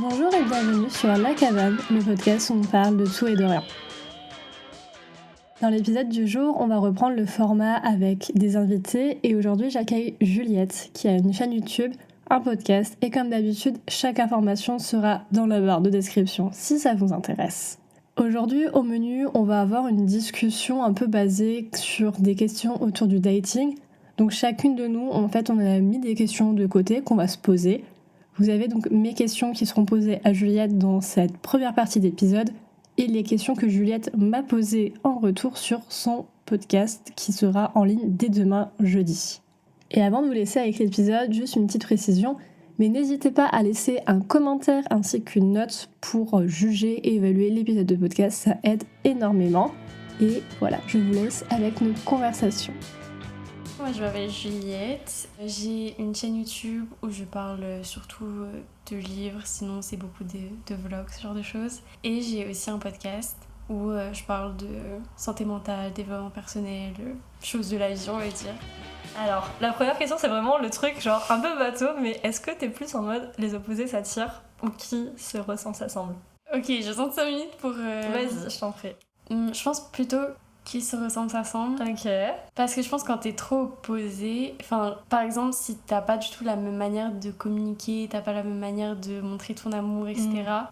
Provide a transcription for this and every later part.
Bonjour et bienvenue sur La Cabane, le podcast où on parle de tout et de rien. Dans l'épisode du jour, on va reprendre le format avec des invités et aujourd'hui j'accueille Juliette qui a une chaîne YouTube, un podcast et comme d'habitude, chaque information sera dans la barre de description si ça vous intéresse. Aujourd'hui au menu, on va avoir une discussion un peu basée sur des questions autour du dating. Donc chacune de nous, en fait, on a mis des questions de côté qu'on va se poser. Vous avez donc mes questions qui seront posées à Juliette dans cette première partie d'épisode et les questions que Juliette m'a posées en retour sur son podcast qui sera en ligne dès demain jeudi. Et avant de vous laisser avec l'épisode, juste une petite précision, mais n'hésitez pas à laisser un commentaire ainsi qu'une note pour juger et évaluer l'épisode de podcast, ça aide énormément. Et voilà, je vous laisse avec notre conversation. Moi je m'appelle Juliette, j'ai une chaîne YouTube où je parle surtout de livres, sinon c'est beaucoup de vlogs, ce genre de choses. Et j'ai aussi un podcast où je parle de santé mentale, développement personnel, choses de la vie on va dire. Alors la première question c'est vraiment le truc genre un peu bateau, mais est-ce que t'es plus en mode les opposés s'attirent ou qui se ressemble s'assemble? Ok, je sens 5 minutes pour... Vas-y, je t'en prie. Je pense plutôt... qui se ressemble s'assemble. Ok. Parce que je pense que quand t'es trop opposé, enfin par exemple si t'as pas du tout la même manière de communiquer, t'as pas la même manière de montrer ton amour, etc.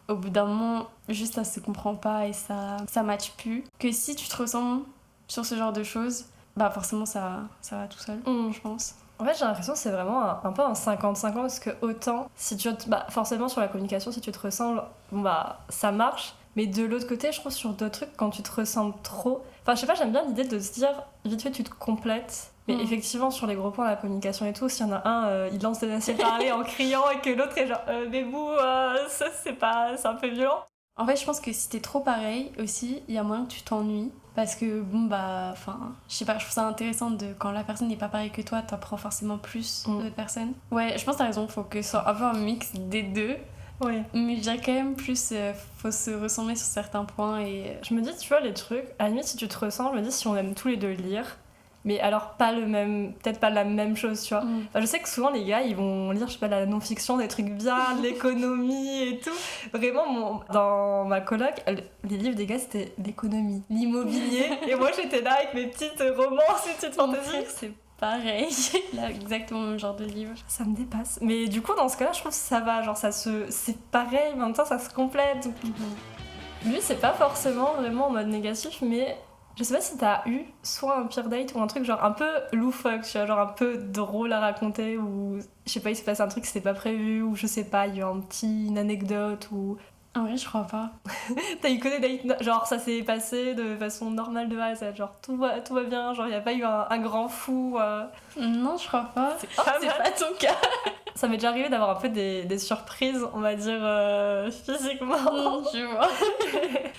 Au bout d'un moment, juste ça se comprend pas et ça matche plus. Que si tu te ressembles sur ce genre de choses, bah forcément ça va tout seul, je pense. En fait, j'ai l'impression que c'est vraiment un peu un 50-50 parce que autant, si tu forcément sur la communication, si tu te ressembles, bon bah ça marche. Mais de l'autre côté, je trouve sur d'autres trucs, quand tu te ressembles trop... Enfin, je sais pas, j'aime bien l'idée de se dire, vite fait, tu te complètes. Mais effectivement, sur les gros points, la communication et tout, s'il y en a un, il lance des laissés-parler en criant et que l'autre est genre, mais vous, ça, c'est un peu violent. En fait, je pense que si t'es trop pareil aussi, il y a moyen que tu t'ennuies. Parce que, bon, bah, enfin, je sais pas, je trouve ça intéressant de quand la personne n'est pas pareille que toi, t'apprends forcément plus de l'autre personne. Ouais, je pense que t'as raison, faut que ce soit un peu un mix des deux. Ouais. Mais je dirais quand même plus, faut se ressembler sur certains points et... Je me dis, tu vois, les trucs, à la limite, si tu te ressembles, je me dis si on aime tous les deux lire, mais alors pas le même, peut-être pas la même chose, tu vois. Enfin, je sais que souvent les gars, ils vont lire, je sais pas, la non-fiction, des trucs bien, de l'économie et tout. Vraiment, dans ma coloc, les livres des gars, c'était l'économie, l'immobilier, et moi j'étais là avec mes petites romances, mes petites fantaisies. C'est pareil, là exactement le même genre de livre. Ça me dépasse. Mais du coup, dans ce cas-là, je trouve que ça va, genre c'est pareil, mais en même temps ça se complète. Lui, c'est pas forcément vraiment en mode négatif, mais je sais pas si t'as eu soit un pire date ou un truc genre un peu loufoque, tu vois, genre un peu drôle à raconter, ou je sais pas, il s'est passé un truc qui s'était pas prévu, ou je sais pas, il y a eu une anecdote, ou... En vrai, je crois pas. T'as eu que des dates, genre ça s'est passé de façon normale de base, genre tout va bien, genre y a pas eu un grand fou. Non, je crois pas. C'est pas ton cas. Ça m'est déjà arrivé d'avoir un peu des surprises, on va dire, physiquement. Tu vois.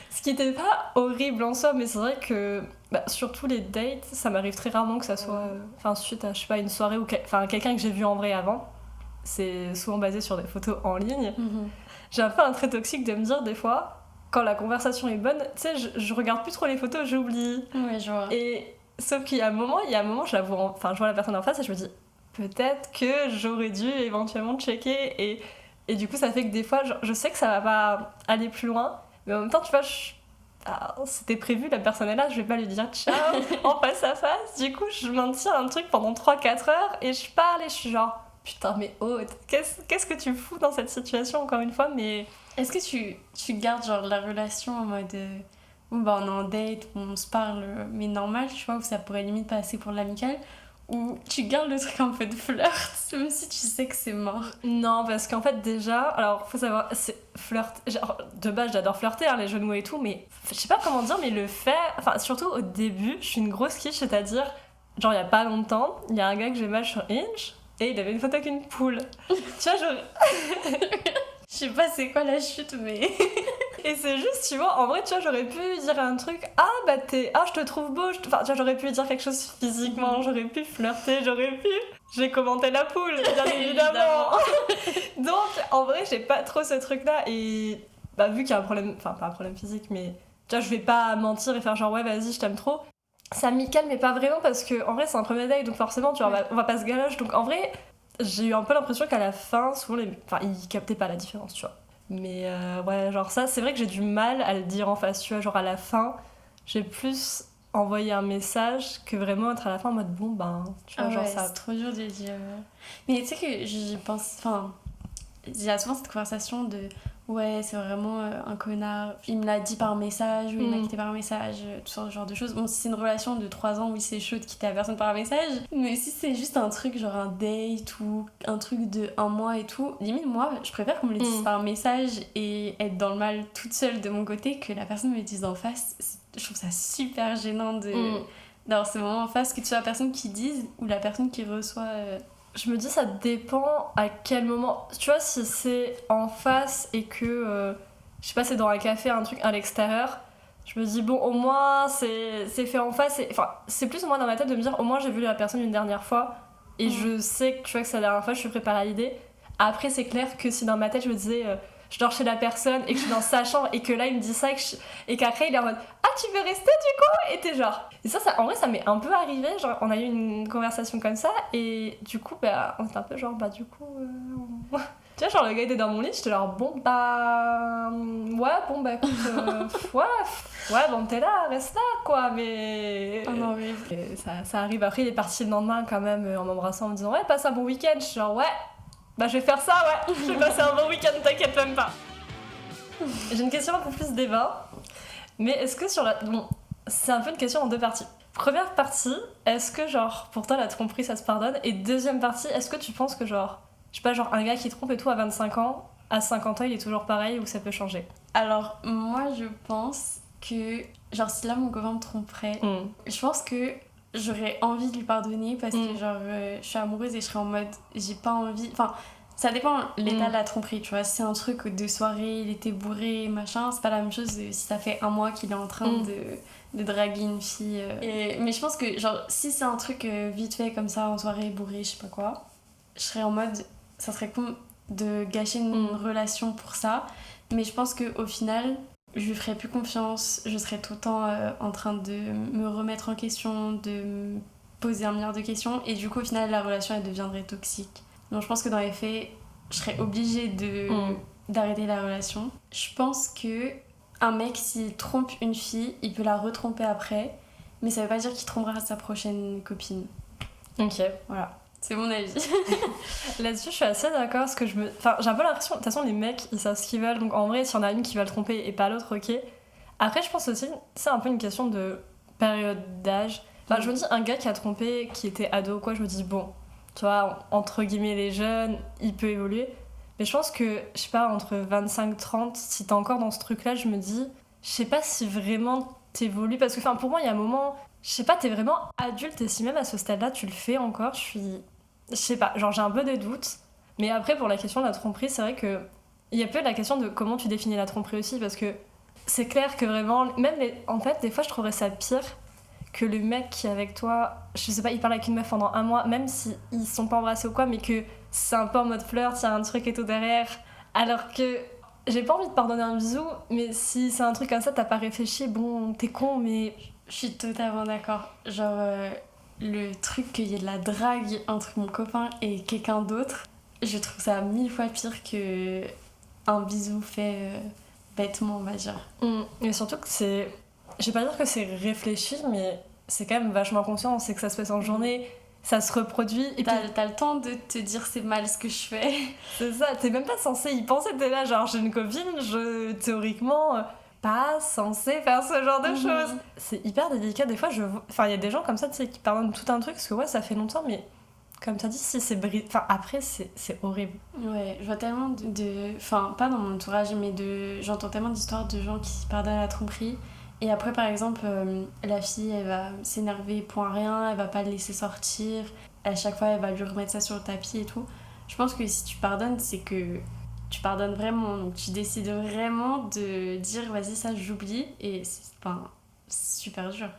Ce qui était pas horrible en soi, mais c'est vrai que surtout les dates, ça m'arrive très rarement que ça soit suite à, je sais pas, une soirée ou quelqu'un que j'ai vu en vrai avant. C'est souvent basé sur des photos en ligne. J'ai un peu un trait toxique de me dire des fois, quand la conversation est bonne, tu sais, je regarde plus trop les photos, j'oublie. Ouais, je vois. Et sauf qu'il y a un moment, je la vois, je vois la personne en face et je me dis, peut-être que j'aurais dû éventuellement checker. Et du coup, ça fait que des fois, je sais que ça va pas aller plus loin, mais en même temps, tu vois, c'était prévu, la personne est là, je vais pas lui dire ciao en face à face. Du coup, je maintiens un truc pendant 3-4 heures et je parle et je suis genre, putain, mais qu'est-ce que tu fous dans cette situation, encore une fois, mais... Est-ce que tu gardes genre la relation en mode... on est en date, on se parle, mais normal, tu vois, où ça pourrait limite passer pour de l'amical, ou tu gardes le truc un peu de flirt, même si tu sais que c'est mort? Non, parce qu'en fait, déjà, alors, faut savoir, c'est flirt... Genre, de base, j'adore flirter, les jeux de mots et tout, mais je sais pas comment dire, mais le fait... Enfin, surtout au début, je suis une grosse quiche, c'est-à-dire, genre, il y a pas longtemps, il y a un gars que j'ai match sur Hinge, et il avait une photo avec une poule. Tu vois, je sais pas c'est quoi la chute, mais... Et c'est juste, tu vois, en vrai, tu vois, j'aurais pu dire un truc, je te trouve beau, enfin, tu vois, j'aurais pu dire quelque chose physiquement, j'aurais pu flirter, j'ai commenté la poule, bien évidemment. Donc, en vrai, j'ai pas trop ce truc-là, et vu qu'il y a un problème, enfin, pas un problème physique, mais tu vois, je vais pas mentir et faire genre, ouais, vas-y, je t'aime trop. C'est amical, mais pas vraiment, parce que, en vrai, c'est un premier date, donc forcément, tu vois, on va pas se galoche, donc en vrai, j'ai eu un peu l'impression qu'à la fin, souvent, ils captaient pas la différence, tu vois. Mais ouais, genre ça, c'est vrai que j'ai du mal à le dire en face, tu vois, genre à la fin, j'ai plus envoyé un message que vraiment être à la fin en mode bon, ben, tu vois, genre ouais, ça. c'est trop dur de dire. Mais tu sais que j'y pense. Enfin, il y a souvent cette conversation de ouais, c'est vraiment un connard. Il me l'a dit par message ou il m'a quitté par message, tout ce genre de choses. Bon, si c'est une relation de 3 ans, oui, c'est chaud de quitter la personne par message. Mais si c'est juste un truc genre un date ou un truc de 1 mois et tout, limite, moi, je préfère qu'on me le dise par message et être dans le mal toute seule de mon côté que la personne me le dise en face. Je trouve ça super gênant d'avoir ce moment en face, que tu sois la personne qui dise ou la personne qui reçoit. Je me dis, ça dépend à quel moment. Tu vois, si c'est en face et que, je sais pas, c'est dans un café, un truc à l'extérieur, je me dis, bon, au moins, c'est fait en face. Enfin, c'est plus ou moins dans ma tête de me dire, au moins, j'ai vu la personne une dernière fois et je sais que, tu vois, que c'est la dernière fois, je suis préparée à l'idée. Après, c'est clair que si dans ma tête, je me disais, je dors chez la personne et que je suis dans sa chambre et que là, il me dit ça et qu'après, il est en mode, ah, tu veux rester du coup? Et t'es genre. Et ça, en vrai, ça m'est un peu arrivé. Genre, on a eu une conversation comme ça et du coup, bah, on était un peu genre, bah, du coup. Tu vois, genre, le gars était dans mon lit, j'étais genre, bon, bah. Ouais, bon, bah, écoute, ouais, bon, t'es là, reste là, quoi, mais. Oh non, oui. Et ça arrive. Après, il est parti le lendemain quand même en m'embrassant en me disant, ouais, passe un bon week-end. Je suis genre, ouais, bah, je vais faire ça, ouais, je vais passer un bon week-end, t'inquiète même pas. J'ai une question un peu plus débat, mais est-ce que sur la. Bon, c'est un peu une question en 2 parties. Première partie, est-ce que, genre, pour toi, la tromperie, ça se pardonne? Et deuxième partie, est-ce que tu penses que, genre, je sais pas, genre, un gars qui trompe et tout à 25 ans, à 50 ans, il est toujours pareil ou ça peut changer? Alors, moi, je pense que, genre, si là mon copain me tromperait, je pense que j'aurais envie de lui pardonner parce que, genre, je suis amoureuse et je serais en mode, j'ai pas envie. Enfin, ça dépend l'état de la tromperie, tu vois. Si c'est un truc de soirée, il était bourré, machin, c'est pas la même chose si ça fait 1 mois qu'il est en train de draguer une fille. Mais je pense que, genre, si c'est un truc vite fait comme ça, en soirée, bourré, je sais pas quoi, je serais en mode, ça serait con de gâcher une relation pour ça. Mais je pense qu'au final, je lui ferais plus confiance, je serais tout le temps en train de me remettre en question, de me poser 1 milliard de questions, et du coup, au final, la relation, elle deviendrait toxique. Donc je pense que dans les faits, je serais obligée d'arrêter la relation. Je pense que un mec, s'il trompe une fille, il peut la retromper après, mais ça veut pas dire qu'il trompera sa prochaine copine. Ok. Voilà. C'est mon avis. Là-dessus, je suis assez d'accord parce que Enfin, j'ai un peu l'impression... De toute façon, les mecs, ils savent ce qu'ils veulent. Donc, en vrai, s'il y en a une qui va le tromper et pas l'autre, ok. Après, je pense aussi, c'est un peu une question de période d'âge. Enfin, je me dis, un gars qui a trompé, qui était ado ou quoi, je me dis, bon, tu vois, entre guillemets, les jeunes, il peut évoluer. Mais je pense que, je sais pas, entre 25-30, si t'es encore dans ce truc-là, je me dis, je sais pas si vraiment t'évolues. Parce que, enfin, pour moi, il y a un moment... Je sais pas, t'es vraiment adulte et si même à ce stade-là, tu le fais encore, je sais pas, genre j'ai un peu des doutes. Mais après, pour la question de la tromperie, c'est vrai que il y a peu la question de comment tu définis la tromperie aussi, parce que c'est clair que vraiment, même en fait, des fois, je trouverais ça pire que le mec qui est avec toi, je sais pas, il parle avec une meuf pendant 1 mois, même si ils sont pas embrassés ou quoi, mais que c'est un peu en mode flirt, il y a un truc et tout derrière, alors que j'ai pas envie de pardonner un bisou, mais si c'est un truc comme ça, t'as pas réfléchi, bon, t'es con, mais... Je suis totalement d'accord. Genre, le truc qu'il y ait de la drague entre mon copain et quelqu'un d'autre, je trouve ça 1000 fois pire que un bisou fait bêtement, on va dire. Et surtout que c'est... Je vais pas dire que c'est réfléchi, mais c'est quand même vachement conscient, c'est que ça se passe en journée, ça se reproduit. Et t'as le temps de te dire c'est mal ce que je fais. C'est ça, t'es même pas censé y penser, t'es là genre j'ai une copine, théoriquement... pas censé faire ce genre de choses. C'est hyper délicat. Des fois, enfin, il y a des gens comme ça, tu sais, qui pardonnent tout un truc, parce que ouais, ça fait longtemps, mais comme t'as dit, si c'est enfin, après, c'est horrible. Ouais, je vois tellement enfin, pas dans mon entourage, mais j'entends tellement d'histoires de gens qui pardonnent la tromperie. Et après, par exemple, la fille, elle va s'énerver pour rien, elle va pas le laisser sortir. À chaque fois, elle va lui remettre ça sur le tapis et tout. Je pense que si tu pardonnes, c'est que tu pardonnes vraiment, donc tu décides vraiment de dire vas-y ça j'oublie et c'est super dur.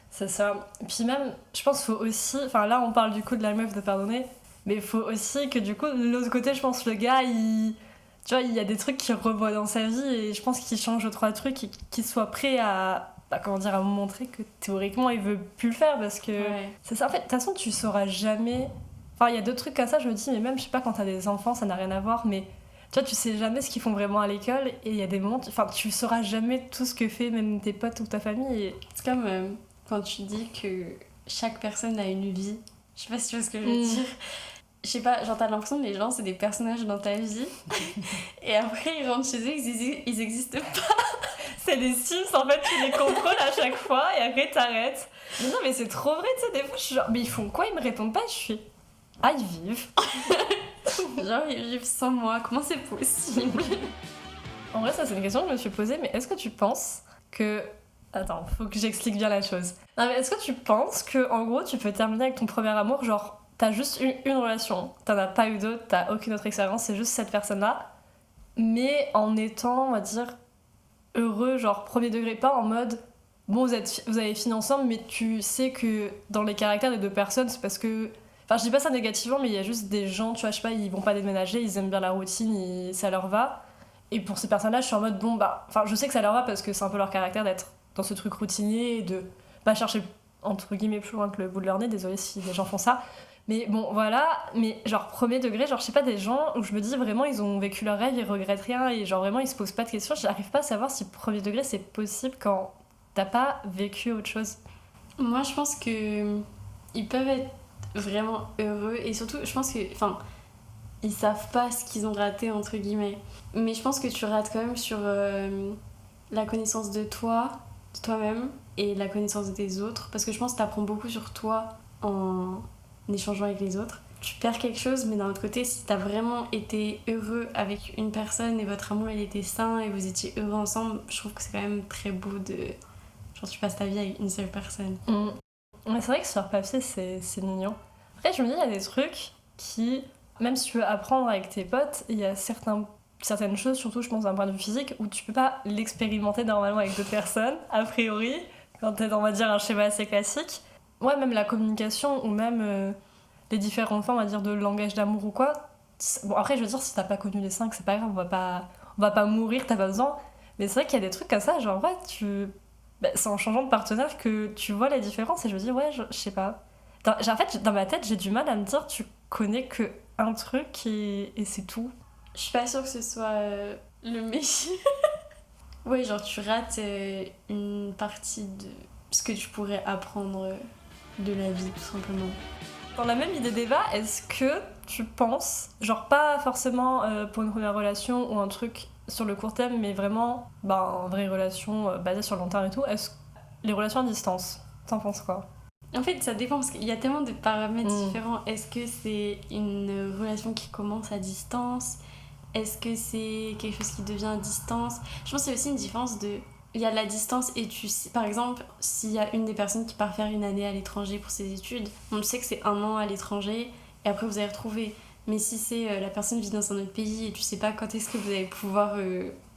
C'est ça. Puis même, je pense qu'il faut aussi, enfin là on parle du coup de la meuf de pardonner, mais il faut aussi que du coup de l'autre côté je pense le gars tu vois il y a des trucs qu'il revoit dans sa vie et je pense qu'il change 2-3 trucs et qu'il soit prêt à comment dire, à me montrer que théoriquement il veut plus le faire parce que c'est ça en fait, de toute façon tu sauras jamais, enfin il y a 2 trucs comme ça je me dis mais même je sais pas quand t'as des enfants ça n'a rien à voir mais Tu vois, tu sais jamais ce qu'ils font vraiment à l'école et il y a des moments, tu sauras jamais tout ce que fait même tes potes ou ta famille. C'est comme quand tu dis que chaque personne a une vie. Je sais pas si tu vois ce que je veux dire. Je sais pas, genre t'as l'impression que les gens c'est des personnages dans ta vie et après ils rentrent chez eux, ils existent pas. C'est des Sims en fait, tu les contrôles à chaque fois et après t'arrêtes. Mais non, mais c'est trop vrai, tu sais, des fois je suis genre, mais ils font quoi? Ils me répondent pas, je suis. Ah, ils vivent. Genre ils vivent sans moi, comment c'est possible? En vrai, ça c'est une question que je me suis posée, mais est-ce que tu penses que. Attends, faut que j'explique bien la chose. Non, mais est-ce que tu penses que en gros tu peux terminer avec ton premier amour, genre t'as juste une relation, t'en as pas eu d'autres, t'as aucune autre expérience, c'est juste cette personne-là, mais en étant, on va dire, heureux, genre premier degré, pas en mode bon, vous avez fini ensemble, mais tu sais que dans les caractères des deux personnes, c'est parce que. Enfin, je dis pas ça négativement, mais il y a juste des gens, tu vois, je sais pas, ils vont pas déménager, ils aiment bien la routine, ça leur va. Et pour ces personnes-là, je suis en mode bon, bah. Enfin, je sais que ça leur va parce que c'est un peu leur caractère d'être dans ce truc routinier et de pas chercher, entre guillemets, plus loin que le bout de leur nez, désolé si des gens font ça. Mais bon, voilà, mais genre premier degré, genre je sais pas, des gens où je me dis vraiment ils ont vécu leur rêve, ils regrettent rien et genre vraiment ils se posent pas de questions, j'arrive pas à savoir si premier degré c'est possible quand t'as pas vécu autre chose. Moi je pense que ils peuvent être vraiment heureux et surtout je pense que, enfin, ils savent pas ce qu'ils ont raté entre guillemets. Mais je pense que tu rates quand même sur la connaissance de toi, de toi-même et la connaissance des autres parce que je pense que t'apprends beaucoup sur toi en échangeant avec les autres. Tu perds quelque chose, mais d'un autre côté, si t'as vraiment été heureux avec une personne et votre amour il était sain et vous étiez heureux ensemble, je trouve que c'est quand même très beau de. Genre, tu passes ta vie avec une seule personne. Mais c'est vrai que sur papier, c'est mignon. Après, je me dis, il y a des trucs qui, même si tu veux apprendre avec tes potes, il y a certaines choses, surtout je pense d'un point de vue physique, où tu peux pas l'expérimenter normalement avec d'autres personnes, a priori, quand t'es dans, on va dire, un schéma assez classique. Ouais, même la communication ou même les différentes formes, on va dire, de langage d'amour ou quoi. Bon, après, je veux dire, si t'as pas connu les 5, c'est pas grave, on va pas mourir, t'as pas besoin. Mais c'est vrai qu'il y a des trucs comme ça, genre, ouais, c'est en changeant de partenaire que tu vois la différence et je me dis, ouais, je sais pas. En fait, dans ma tête, j'ai du mal à me dire, tu connais que un truc et c'est tout. Je suis pas sûre que ce soit le meilleur. Ouais, genre, tu rates une partie de ce que tu pourrais apprendre de la vie, tout simplement. Dans la même idée débat, est-ce que tu penses, genre pas forcément pour une première relation ou un truc sur le court terme, mais vraiment une vraie relation basée sur le long terme et tout, est-ce que les relations à distance, t'en penses quoi? En fait, ça dépend parce qu'il y a tellement de paramètres différents. Est-ce que c'est une relation qui commence à distance? Est-ce que c'est quelque chose qui devient à distance? Je pense qu'il y a aussi une différence de... Il y a la distance et tu sais, par exemple, s'il y a une des personnes qui part faire une année à l'étranger pour ses études, on sait que c'est 1 an à l'étranger et après vous allez retrouver. Mais si c'est la personne vit dans un autre pays et tu sais pas quand est-ce que vous allez pouvoir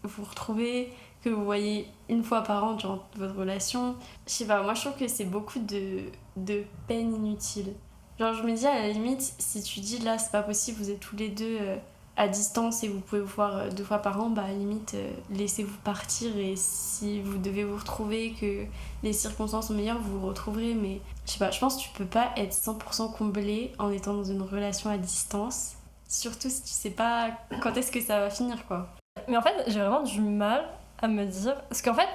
vous retrouver, que vous voyez une fois par an durant votre relation, je sais pas, moi je trouve que c'est beaucoup de peine inutile. Genre je me dis à la limite, si tu dis là c'est pas possible, vous êtes tous les deux à distance et vous pouvez vous voir 2 fois par an, bah à la limite laissez-vous partir et si vous devez vous retrouver, que les circonstances sont meilleures, vous vous retrouverez. Mais je sais pas, je pense que tu peux pas être 100% comblé en étant dans une relation à distance, surtout si tu sais pas quand est-ce que ça va finir quoi. Mais en fait, j'ai vraiment du mal à me dire, parce qu'en fait,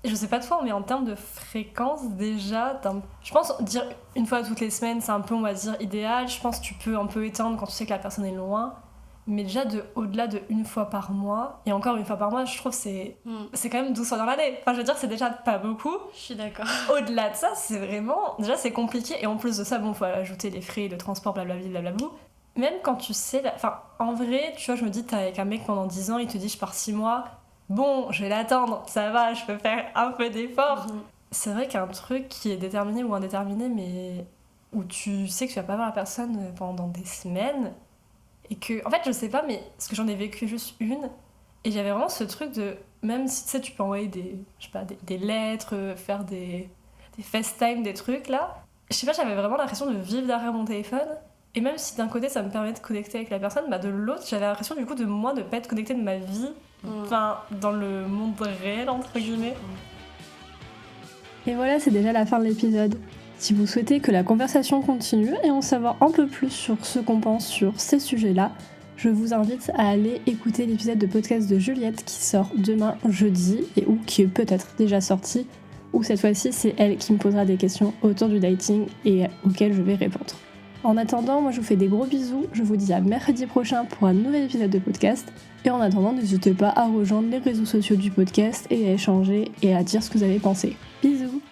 je sais pas toi, mais en termes de fréquence déjà, je pense dire une fois toutes les semaines, c'est un peu, on va dire, idéal. Je pense que tu peux un peu étendre quand tu sais que la personne est loin. Mais déjà, au-delà de 1 fois par mois, et encore 1 fois par mois, je trouve que c'est quand même 12 fois dans l'année. Enfin, je veux dire, c'est déjà pas beaucoup. Je suis d'accord. Au-delà de ça, c'est vraiment... Déjà, c'est compliqué. Et en plus de ça, bon, faut ajouter les frais de transport, blablabla, blablabla. Même quand tu sais... Enfin, en vrai, tu vois, je me dis, t'es avec un mec pendant 10 ans, il te dit, je pars 6 mois. Bon, je vais l'attendre, ça va, je peux faire un peu d'effort. C'est vrai qu'un truc qui est déterminé ou indéterminé, mais où tu sais que tu vas pas voir la personne pendant des semaines... Et que, en fait, je sais pas, mais parce que j'en ai vécu juste une, et j'avais vraiment ce truc de, même si tu sais, tu peux envoyer des lettres, faire des FaceTime, des trucs là, je sais pas, j'avais vraiment l'impression de vivre derrière mon téléphone, et même si d'un côté ça me permet de connecter avec la personne, bah de l'autre, j'avais l'impression du coup de moi de pas être connectée de ma vie, enfin, dans le monde réel, entre guillemets. Et voilà, c'est déjà la fin de l'épisode. Si vous souhaitez que la conversation continue et en savoir un peu plus sur ce qu'on pense sur ces sujets-là, je vous invite à aller écouter l'épisode de podcast de Juliette qui sort demain jeudi ou qui est peut-être déjà sorti, où cette fois-ci c'est elle qui me posera des questions autour du dating et auxquelles je vais répondre. En attendant, moi je vous fais des gros bisous, je vous dis à mercredi prochain pour un nouvel épisode de podcast, et en attendant n'hésitez pas à rejoindre les réseaux sociaux du podcast et à échanger et à dire ce que vous avez pensé. Bisous.